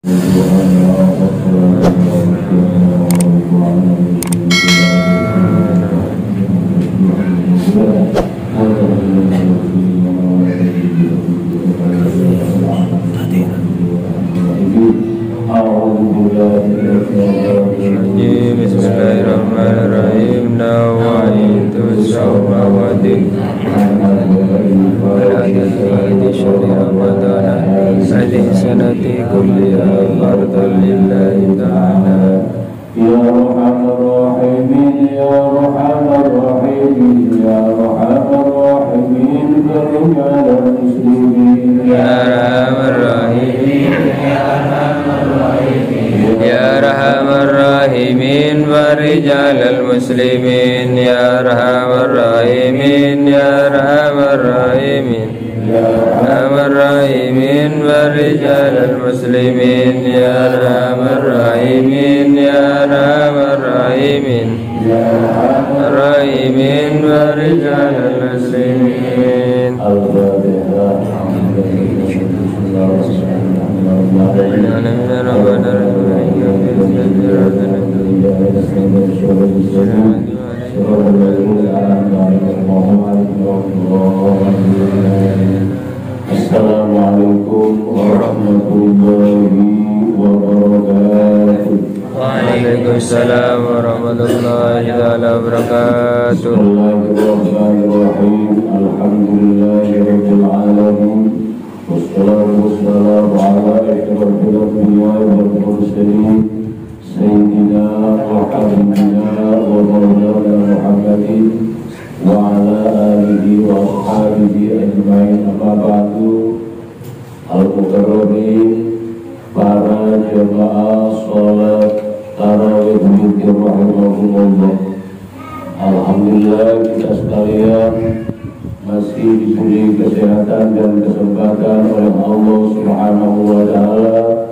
Bismillahirrahmanirrahim. Nawaitu shawma wadik di syahri Ramadana hadhihi sanati kulliha fardan lillahi ta'ala. Ya Arhamar Rahimin, Ya Arhamar Rahimin, Ya Arhamar Rahimin, Karimul Muslimin, Ya Arhamar Rahimin, Ya Arhamar Rahimin, Farijal Muslimin, Ya Arhamar Rahimin, Ya Arhamar Rahimin, Ya Arhamar Rahimin, Farijal Muslimin, Ya Arhamar Rahimin, Ya Arhamar Rahimin, Ya Arhamar Rahimin, Farijal Muslimin. Assalamualaikum warahmatullahi wabarakatuh. Waalaikumsalam warahmatullahi wabarakatuh. Bismillahirrahmanirrahim. Alhamdulillahirabbil alamin. Wassalatu wassalamu ala asyrafil anbiya'i wal mursalin sayyidina wa habibina wa maulana Muhammadin wa ala alihi wa ashabihi ajma'in. Amma ba'du. Al-mukarramin, para jemaah salat tarawih witir rahimahumullah. Alhamdulillah kita sekalian masih diberi kesehatan dan kesempatan oleh Allah Subhanahu wa ta'ala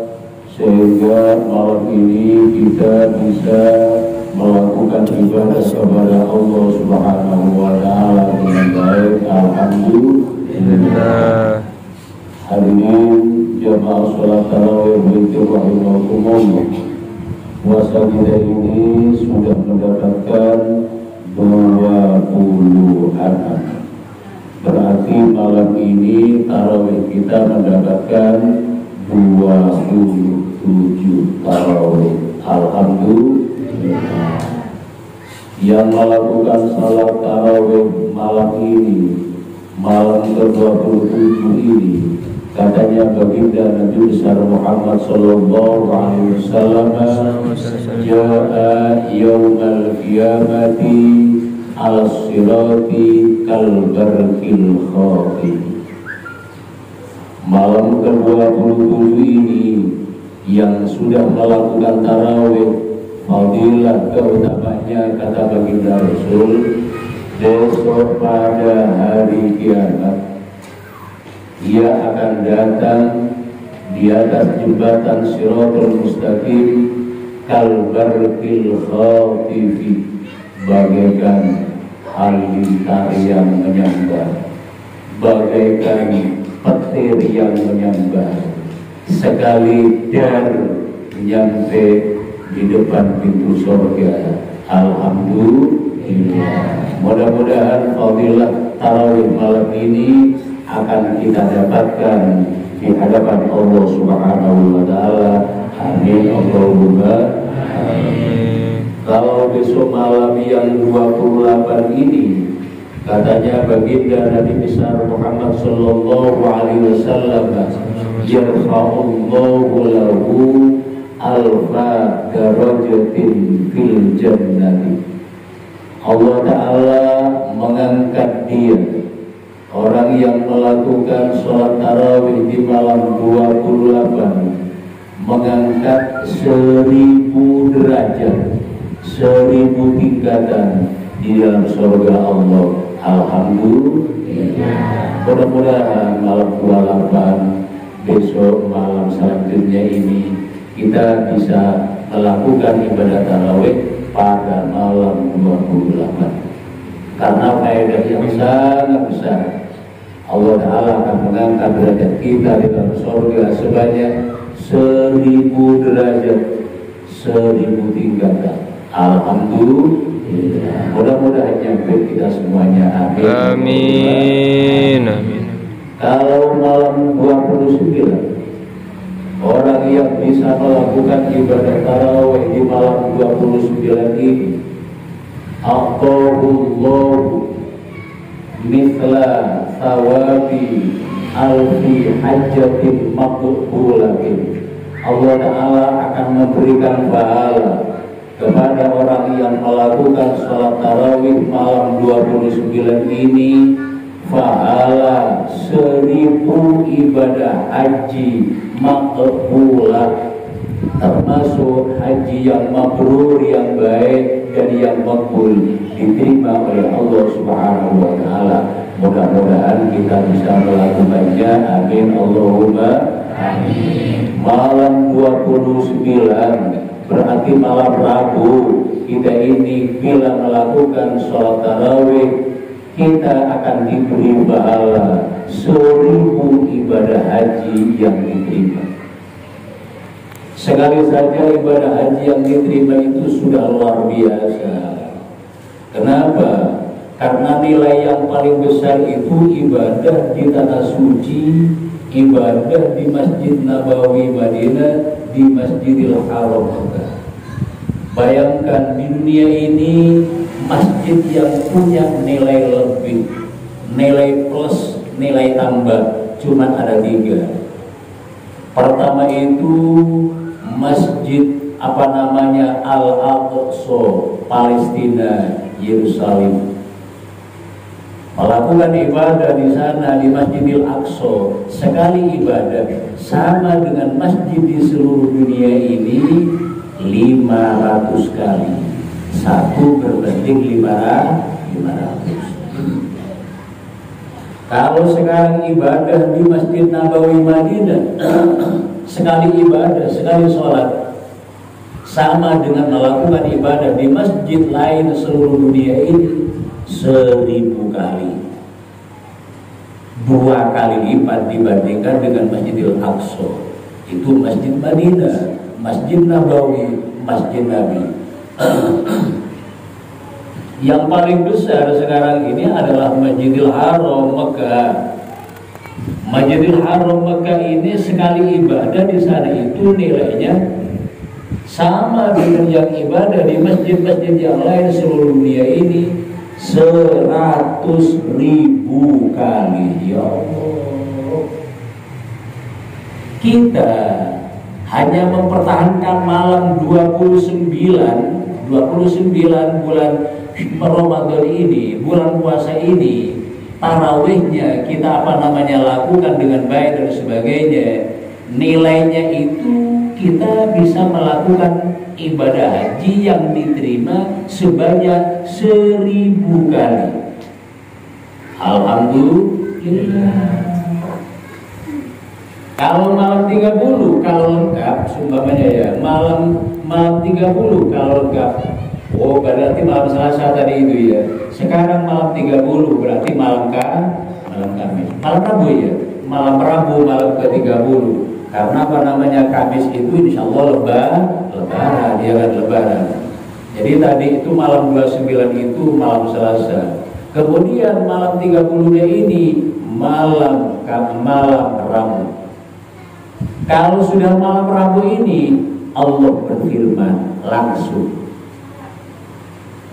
sehingga malam ini kita bisa melakukan ibadah kepada Allah Subhanahu wa ta'ala dengan baik. Alhamdulillah. Hadirin jemaah salat tarawih witir rahimahumullah, puasa kita ini sudah mendapatkan 20 anak. Berarti malam ini tarawih kita mendapatkan 27 tarawih. Alhamdulillah. Yang melakukan salat tarawih malam ini, malam ke-27 ini, katanya baginda Nabi besar Muhammad sallallahu alaihi wasallam, jaa yaumal qiyamati al-sirati kal-barqil khati. Malam ke-27 ini yang sudah melakukan tarawih, fadilah keutamanya kata baginda Rasul, besok pada hari kiamat ia akan datang di atas jembatan Shiratul Mustaqim kal-barqil khatifi, bagaikan halilintar yang menyambar, bagaikan petir yang menyambar, sekali dar nyampe di depan pintu surga. Alhamdulillah. Mudah-mudahan fadilah tarawih malam ini akan kita dapatkan di hadapan Allah Subhanahu wa ta'ala. Amin Allahumma amin. Kalau besok malam yang 28 ini, katanya baginda Nabi besar Muhammad sallallahu alaihi wasallam, yarfa'ullahu lahu alfa darajatin fil jannati. Allah Ta'ala mengangkat dia, orang yang melakukan sholat tarawih di malam 28, mengangkat 1000 derajat, 1000 tingkatan di dalam surga Allah. Alhamdulillah. Mudah-mudahan malam 28, besok malam selanjutnya ini, kita bisa melakukan ibadah tarawih pada malam 28, karena faedah yang sangat besar. Allah Ta'ala akan mengangkat derajat kita di dalam surga sebanyak 1000 derajat, 1000 tingkatan. Alhamdulillah. Mudah-mudahan nyampe kita semuanya. Amin. Amin. Amin. Kalau malam 29, orang yang bisa melakukan ibadah tarawih di malam 29 ini, Aqallahu mithla thawabi alfi hajjatin maqbulatin. Allah Ta'ala akan memberikan pahala kepada orang yang melakukan sholat tarawih malam 29 ini, pahala 1000 ibadah haji maqbulah, termasuk haji yang mabrur, yang baik dan yang makbul, diterima oleh Allah Subhanahu wa Ta'ala. Mudah-mudahan kita bisa melakukannya. Amin Allahumma amin. Malam 29 berarti malam Rabu. Kita ini bila melakukan sholat tarawih, kita akan diberi pahala 1000 ibadah haji yang diterima. Sekali saja ibadah haji yang diterima itu sudah luar biasa. Kenapa? Karena nilai yang paling besar itu ibadah di tanah suci, ibadah di Masjid Nabawi Madinah, di Masjidil Haram. Bayangkan di dunia ini masjid yang punya nilai lebih, nilai plus, nilai tambah, cuma ada 3. Pertama itu Masjid Al-Aqsa, Palestina, Yerusalem. Melakukan ibadah di sana di Masjidil Aqsa, sekali ibadah sama dengan masjid di seluruh dunia ini 500 kali. Satu berbanding 500. Kalau sekarang ibadah di Masjid Nabawi Madinah, sekali ibadah, sekali sholat, sama dengan melakukan ibadah di masjid lain seluruh dunia ini 1000 kali. 2 kali lipat dibandingkan dengan Masjidil Aqsa. Itu Masjid Madinah, Masjid Nabawi, Masjid Nabi. Yang paling besar sekarang ini adalah Masjidil Haram Mekah. Masjidil Haram Mekah ini sekali ibadah di sana itu nilainya sama dengan yang ibadah di masjid-masjid yang lain seluruh dunia ini 100.000 kali. Ya Allah. Kita hanya mempertahankan malam 29 bulan Ramadan ini, bulan puasa ini, tarawihnya kita lakukan dengan baik dan sebagainya. Nilainya itu kita bisa melakukan ibadah haji yang diterima sebanyak 1000 kali. Alhamdulillah. Kalau malam 30 kalau lengkap, sumpamanya ya, malam 30 kalau lengkap. Oh, berarti malam Selasa tadi itu ya. Sekarang malam 30 berarti malam Kamis. Malam Rabu ya. Malam Rabu malam ke-30. Karena Kamis itu insya Allah lebaran, dia kan lebaran. Jadi tadi itu malam 29 itu malam Selasa. Kemudian malam 30-nya ini malam Rabu. Kalau sudah malam Rabu ini, Allah berfirman langsung,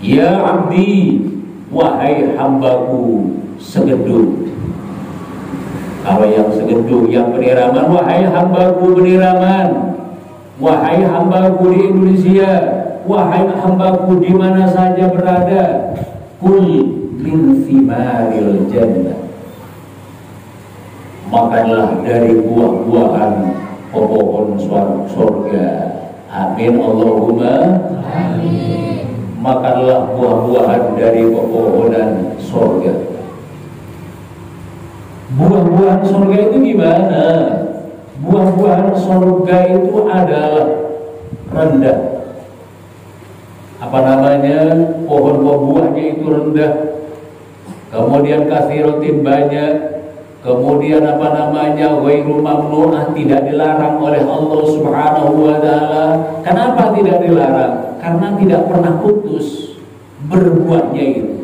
ya abdi, wahai hambaku segedung. Kalau yang segedung, yang peniraman, wahai hambaku peniraman, wahai hambaku di Indonesia, wahai hambaku di mana saja berada, kul min thimaril jannah, makanlah dari buah-buahan pohon surga. Amin Allahumma amin. Makanlah buah-buahan dari pepohonan surga. Buah-buahan surga itu gimana? Buah-buahan surga itu adalah rendah. Pohon buahnya itu rendah. Kemudian kasirotin banyak. Kemudian ghairu mamnu'ah, tidak dilarang oleh Allah Subhanahu wa taala. Kenapa tidak dilarang? Karena tidak pernah putus berbuahnya itu.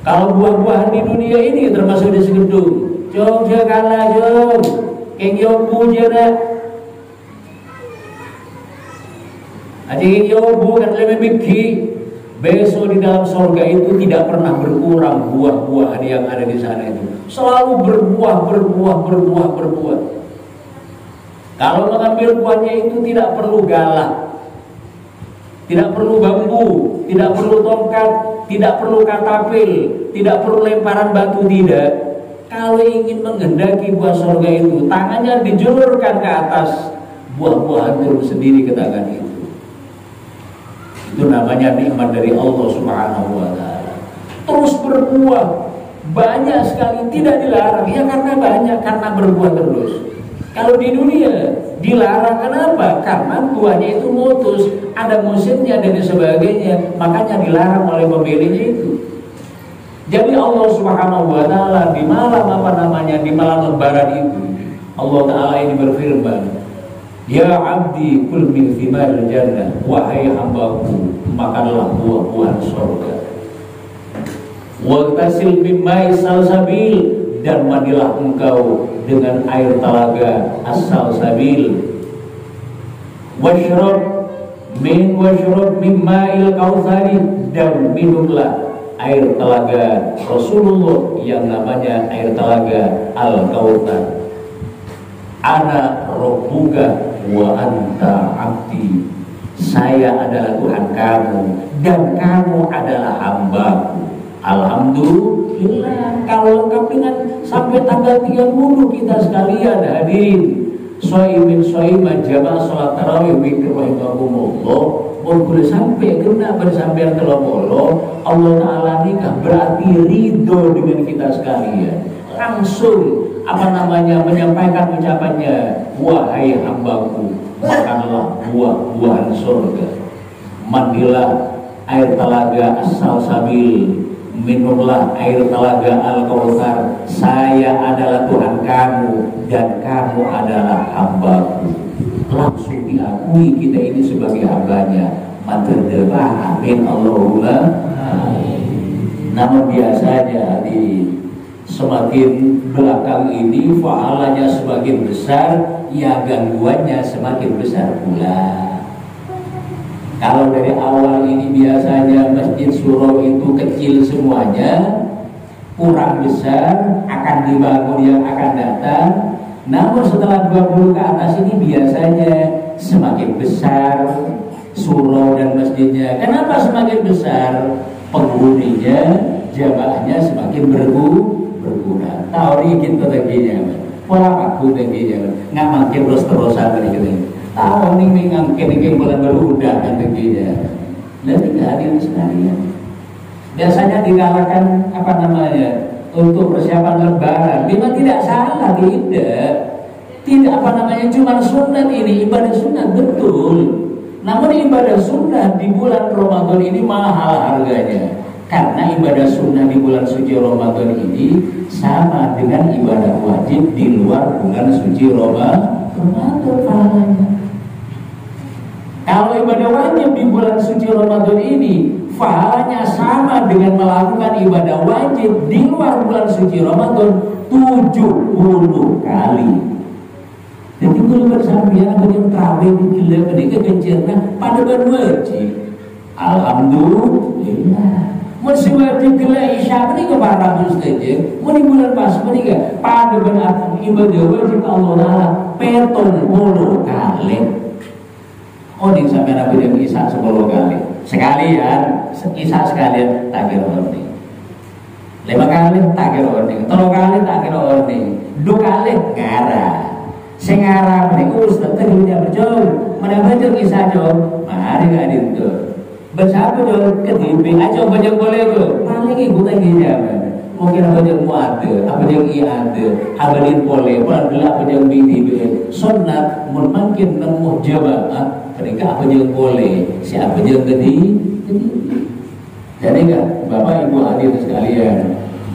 Kalau buah-buahan di dunia ini termasuk di segedung, jom kalah jom, keng yobu jana, aja yobu kan lebih bigi. Besok di dalam surga itu tidak pernah berkurang buah-buahan yang ada di sana itu. Selalu berbuah. Kalau mengambil buahnya itu tidak perlu galah, tidak perlu bambu, tidak perlu tongkat, tidak perlu katapil, tidak perlu lemparan batu, tidak. Kalau ingin menghendaki buah surga itu, tangannya dijulurkan ke atas, buah-buahan turun sendiri ke tangan itu. Itu namanya nikmat dari Allah Subhanahu wa taala. Terus berbuah banyak sekali, tidak dilarang. Ya karena banyak, karena berbuah terus. Kalau di dunia dilarang, kenapa? Karena buahnya itu mutus, ada musimnya dan sebagainya, makanya dilarang oleh pemiliknya itu. Jadi Allah Subhanahu wa taala di malam di malam lebaran itu, Allah taala ini berfirman, ya abdi kul min thimaril jannah, wahai hambaku, makanlah buah-buahan surga. Waqtasil bimmai salsabil, dan mandilah engkau dengan air telaga as-salsabil. Washrab mimma'il kautsari, dan minumlah air telaga Rasulullah yang namanya air telaga Al-Kautsar. Ana rabbuka wa anta abdi, saya adalah Tuhan kamu dan kamu adalah hambaku. Alhamdulillah. Kalau lengkap dengan sampai tanggal 30 kita sekalian hadirin soimin soiman jamaah sholat tarawih mikir rahimahumullah, boleh sampai kena bersampean telopolo Allah Ta'ala nikah, berarti ridho dengan kita sekalian. Langsung menyampaikan ucapannya, wahai hambaku, makanlah buah-buahan surga, mandilah air telaga as-salsabil, minumlah air telaga Al-Kautsar, saya adalah Tuhan kamu dan kamu adalah hambaku. Langsung diakui kita ini sebagai hambanya. Materdebah, amin Allahumma. Namun biasanya semakin belakang ini fa'alanya semakin besar, ya gangguannya semakin besar pula. Kalau dari awal ini biasanya Masjid Suro itu kecil semuanya, kurang besar, akan dibangun yang akan datang. Namun setelah 20 ke atas ini biasanya semakin besar Suro dan masjidnya. Kenapa semakin besar? Penghuninya, jamaahnya semakin berkurang. Tahu ini gitu teginya, pola paku teginya, nggak makin terus-terusan gitu. Tahu nih mengangkat ini bulan baru udah kan teginya. Nanti kehadiran sekalian. Biasanya digalakkan untuk persiapan lebaran. Memang tidak salah, tidak cuma sunat ini, ibadah sunat betul. Namun ibadah sunnah di bulan Ramadan ini mahal harganya. Karena ibadah sunnah di bulan suci Ramadan ini sama dengan ibadah wajib di luar bulan suci Ramadan pahalanya. Kalau ibadah wajib di bulan suci Ramadan ini pahalanya sama dengan melakukan ibadah wajib di luar bulan suci Ramadan 70 kali. Jadi kalau bersambian apa yang terawih di gila mereka kecerna pada berwajib. Alhamdulillah. Masih wajib gila isya mereka para saja. Mau di bulan pas mereka pada ibadah wajib Allah peton 10 kali. Oh di sampai aku yang isya 10 kali. Sekalian isya sekalian takir orning. 5 kali takir orning. 3 kali takir orning. 2 kali ngarah. Sing arah niku Ustaz tengene berjauh, menawa kisah jauh, mari gak itu. Bersama jauh ketimbing aja banyak boleh tuh. Paling ibu tadi jaman. Mungkin apa yang muat, apa yang ada, abalin boleh, apa yang bidi, sunat, makin nemu jamaah, mereka apa yang boleh, siapa yang gede. Jadi kan, Bapak Ibu hadirin sekalian,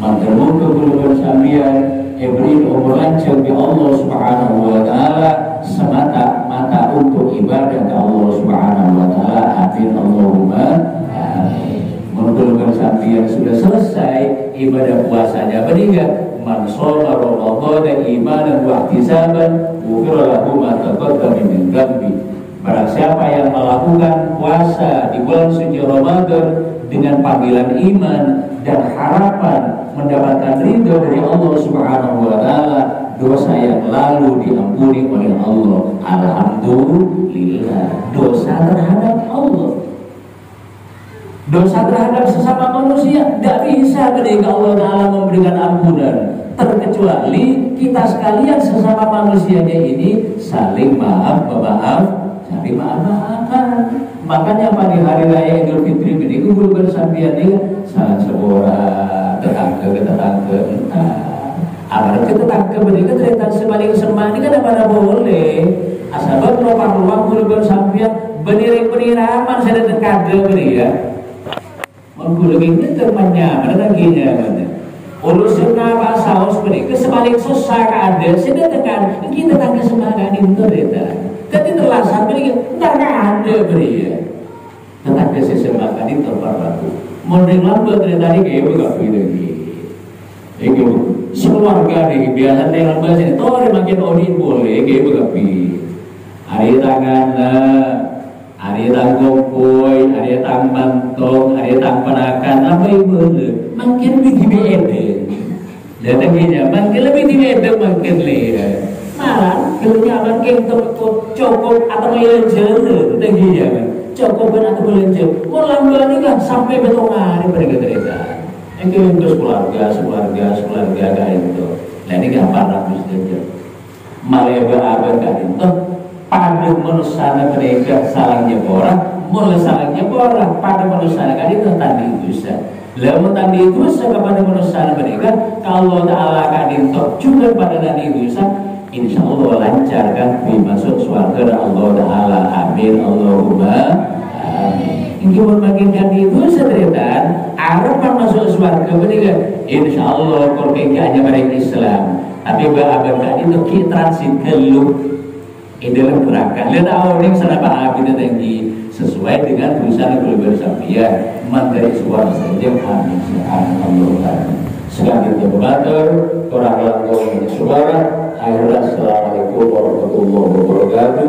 Mantemun kebulugan sambian beri umur lancar di Allah Subhanahu wa Ta'ala semata-mata untuk ibadah ke Allah Subhanahu wa Ta'ala. Amin Allahumma amin. Menurut sambian sudah selesai ibadah puasanya, berikan man shoma Ramadan imanan wa ihtisaban ghufira lahu ma taqaddama min dhanbi. Barang siapa yang melakukan puasa di bulan suci Ramadan dengan panggilan iman dan harapan mendapatkan ridho dari Allah Subhanahu wa Ta'ala, dosa yang lalu diampuni oleh Allah. Alhamdulillah. Dosa terhadap Allah, dosa terhadap sesama manusia tidak bisa ketika Allah Ta'ala memberikan ampunan, terkecuali kita sekalian sesama manusianya ini saling saling maaf-maafan. Makanya pada hari raya Idul Fitri ini kumpul bersambian ini salah seorang tetangga ke tetangga amar ke tetangga berikan cerita sebaling semani kan apa boleh asal ruang kumpul bersambian beniring-beniraman saya tetangga beri ya kumpul ini termanya mana laginya mana urusin apa saus beri ke sebaling susah ada saya tekan kita tetangga semangat itu cerita tapi terlasan beri tak ada beri ya tetangga sesemangat itu terbaru mending lambat dari tadi kayak gak pilih itu sekeluarga nih biasa dengan bahasa ini toh makin odin boleh kayak gak pilih hari tangan hari tanggopoi hari tang mantong hari tang penakan apa ibu makin lebih beda dan akhirnya makin lebih beda makin leh malah keluarnya makin cukup atau melenjer akhirnya cokoban atau belanja, mau lambat kan sampai betul hari mereka cerita. Yang itu sekeluarga kayak itu. Nah ini gampang habis saja. Malah abang kayak itu. Pada manusia mereka saling nyeborah, mulai saling nyeborah pada manusia kayak itu tadi bisa. Lalu tadi itu kepada manusia mereka kalau Allah kayak itu juga pada tadi bisa. Insya Allah lancar kan masuk surga Allah Ta'ala. Amin Allahumma amin. Ini makin jadi itu sederitaan harapan masuk surga benar. Insya Allah korbannya mereka Islam. Tapi abang tadi itu kita transit keluh ini dalam gerakan. Lihat orang sana Pak kita tinggi sesuai dengan tulisan yang bersambian mandiri suara saja kami subhanallah. Sekali kita berbatur orang langsung suara. Assalamualaikum warahmatullahi wabarakatuh.